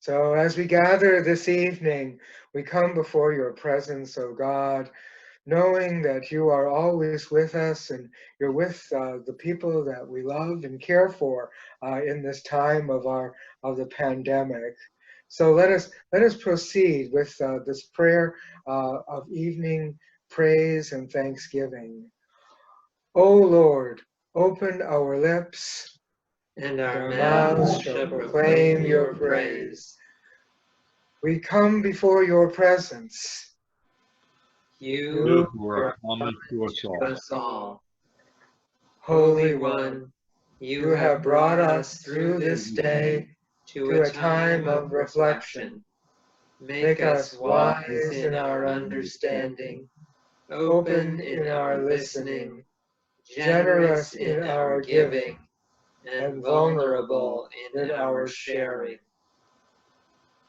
So as we gather this evening, we come before your presence, O God, knowing that you are always with us and you're with the people that we love and care for in this time of the pandemic. So let us proceed with this prayer of evening praise and thanksgiving. O Lord, open our lips, and our mouths shall proclaim your praise. We come before your presence. You who are common to us all. all. Holy One, you have brought us through this day to a time of reflection. Make us wise in our understanding, open in our listening, generous in our giving, and vulnerable in our sharing.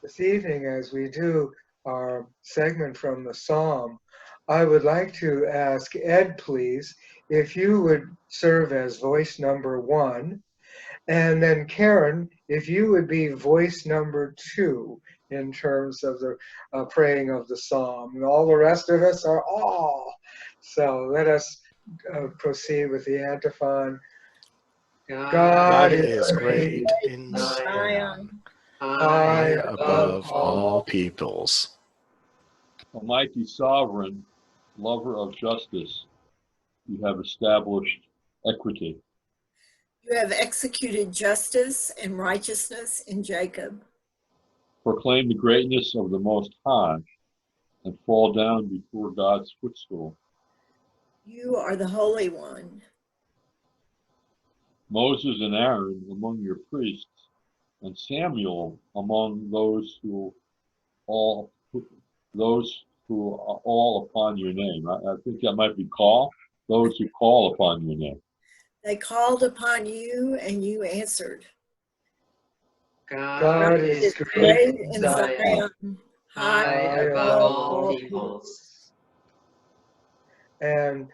This evening, as we do our segment from the Psalm, I would like to ask Ed, please, if you would serve as voice number 1, and then Karen, if you would be voice number 2 in terms of the praying of the Psalm. And all the rest of us are all. So let us proceed with the antiphon. God is great in Zion, high above all peoples. Almighty Sovereign, lover of justice, you have established equity. You have executed justice and righteousness in Jacob. Proclaim the greatness of the Most High and fall down before God's footstool. You are the Holy One. Moses and Aaron among your priests, and Samuel among those who are all upon your name. I think that might be those who call upon your name. They called upon you and you answered. God is great in Zion, high above all peoples. And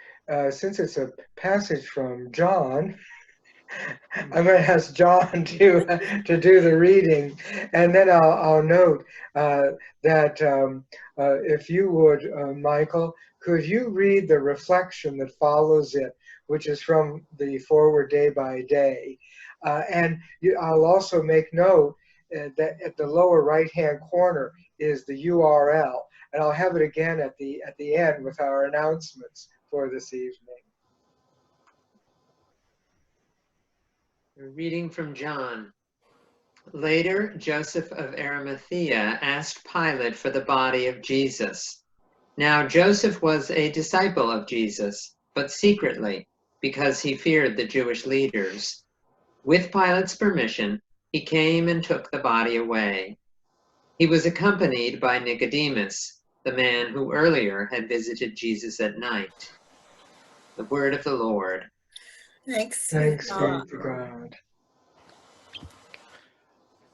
since it's a passage from John, I'm going to ask John to do the reading, and then I'll note that if you would, Michael, could you read the reflection that follows it, which is from the Forward Day by Day, and I'll also make note that at the lower right-hand corner is the URL, and I'll have it again at the end with our announcements for this evening. Reading from John. Later, Joseph of Arimathea asked Pilate for the body of Jesus. Now Joseph was a disciple of Jesus, but secretly, because he feared the Jewish leaders. With Pilate's permission, he came and took the body away. He was accompanied by Nicodemus, the man who earlier had visited Jesus at night. The word of the Lord. Thanks be to God.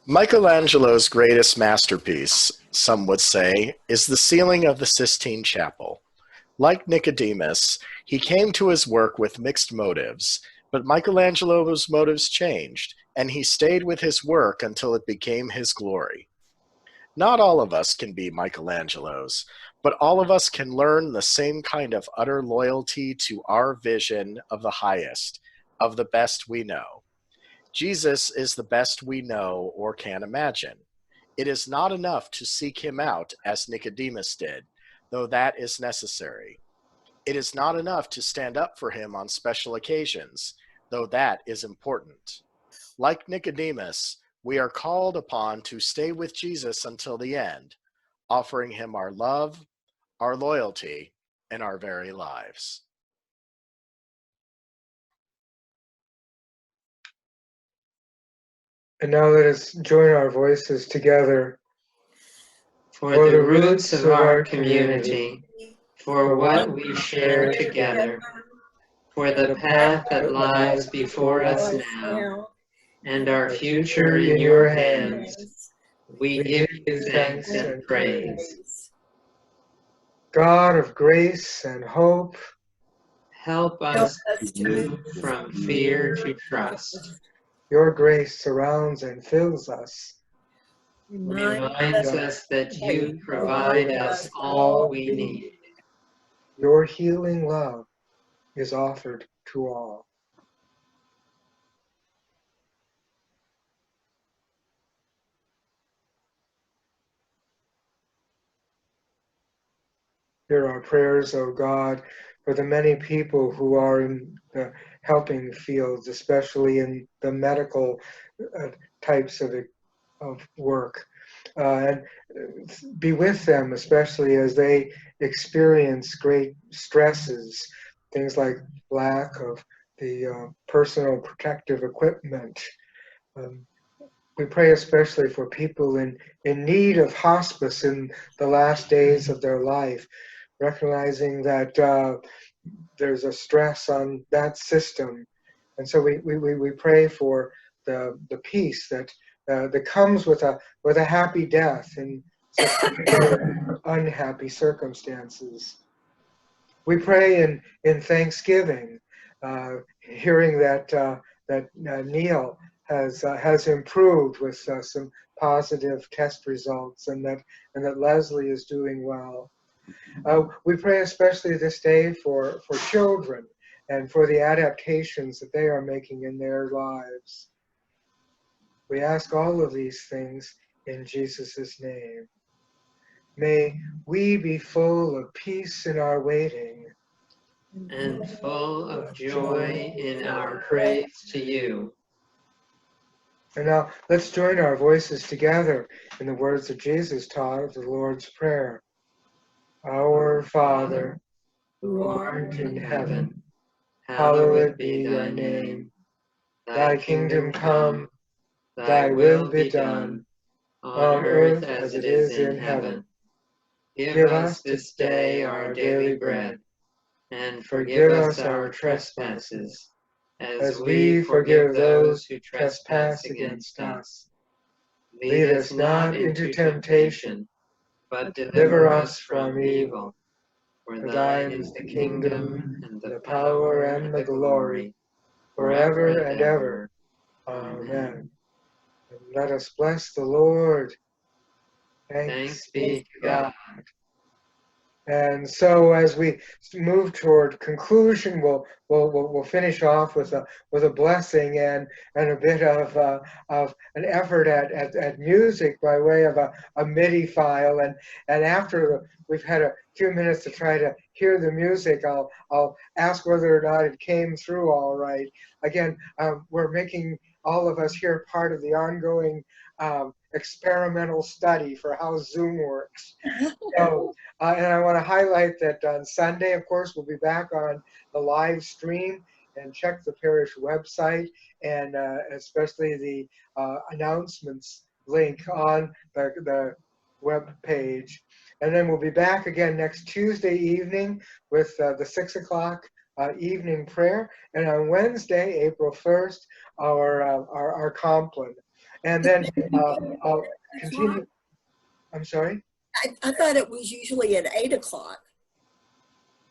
Michelangelo's greatest masterpiece, some would say, is the ceiling of the Sistine Chapel. Like Nicodemus, he came to his work with mixed motives, but Michelangelo's motives changed, and he stayed with his work until it became his glory. Not all of us can be Michelangelos, but all of us can learn the same kind of utter loyalty to our vision of the highest, of the best we know. Jesus is the best we know or can imagine. It is not enough to seek him out as Nicodemus did, though that is necessary. It is not enough to stand up for him on special occasions, though that is important. Like Nicodemus, we are called upon to stay with Jesus until the end, offering him our love, our loyalty, and our very lives. And now let us join our voices together. For the roots of our community, for what we share together, for the path that lies before us now, and our future in your hands, we give you thanks and praise. God of grace and hope, help us to move from fear to trust. Your grace surrounds and fills us. reminds us that you provide us all we need. Your healing love is offered to all. Hear our prayers, O God, for the many people who are in the helping fields, especially in the medical types of work. And be with them, especially as they experience great stresses, things like lack of the personal protective equipment. We pray especially for people in need of hospice in the last days of their life, recognizing that there's a stress on that system. And so we pray for the peace that comes with a happy death in such unhappy circumstances. We pray in thanksgiving, hearing that Neil has improved with some positive test results, and that Leslie is doing well. We pray especially this day for children and for the adaptations that they are making in their lives. We ask all of these things in Jesus' name. May we be full of peace in our waiting, and full of joy in our praise to you. And now let's join our voices together in the words that Jesus taught of the Lord's Prayer. Our Father, who art in heaven, hallowed be thy name. Thy kingdom come, thy will be done, on earth as it is in heaven. Give us this day our daily bread, and forgive us our trespasses, as we forgive those who trespass against us. Lead us not into temptation, but deliver us from evil. For thine is the kingdom, and the power, and the glory, forever and ever. Amen. And let us bless the Lord. Thanks be to God. And so, as we move toward conclusion, we'll finish off with a blessing and a bit of an effort at music by way of a MIDI file. And after we've had a few minutes to try to hear the music, I'll ask whether or not it came through all right. Again, we're making all of us here part of the ongoing experimental study for how Zoom works. So, and I want to highlight that on Sunday, of course, we'll be back on the live stream, and check the parish website, and especially the announcements link on the web page. And then we'll be back again next Tuesday evening with the 6 o'clock evening prayer, and on Wednesday, April 1st, our Compline. And then I'll continue. I'm sorry? I thought it was usually at 8 o'clock.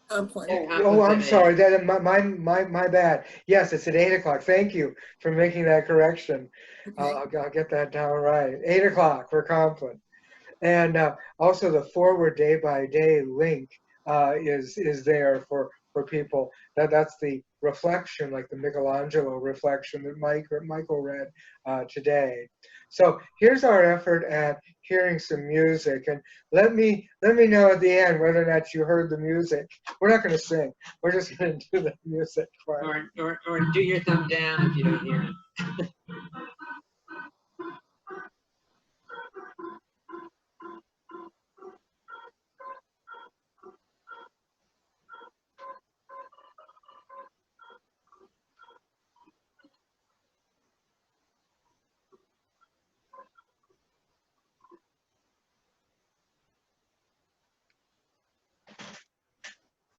Oh, I'm sorry. That my bad. Yes, it's at 8 o'clock. Thank you for making that correction. Okay. I'll get that down right. 8 o'clock for Compline. And also the forward day by day link is there for people. That's the reflection, like the Michelangelo reflection that Michael read today. So here's our effort at hearing some music, and let me know at the end whether or not you heard the music. We're not going to sing. We're just going to do the music. Or do your thumb down if you don't hear it.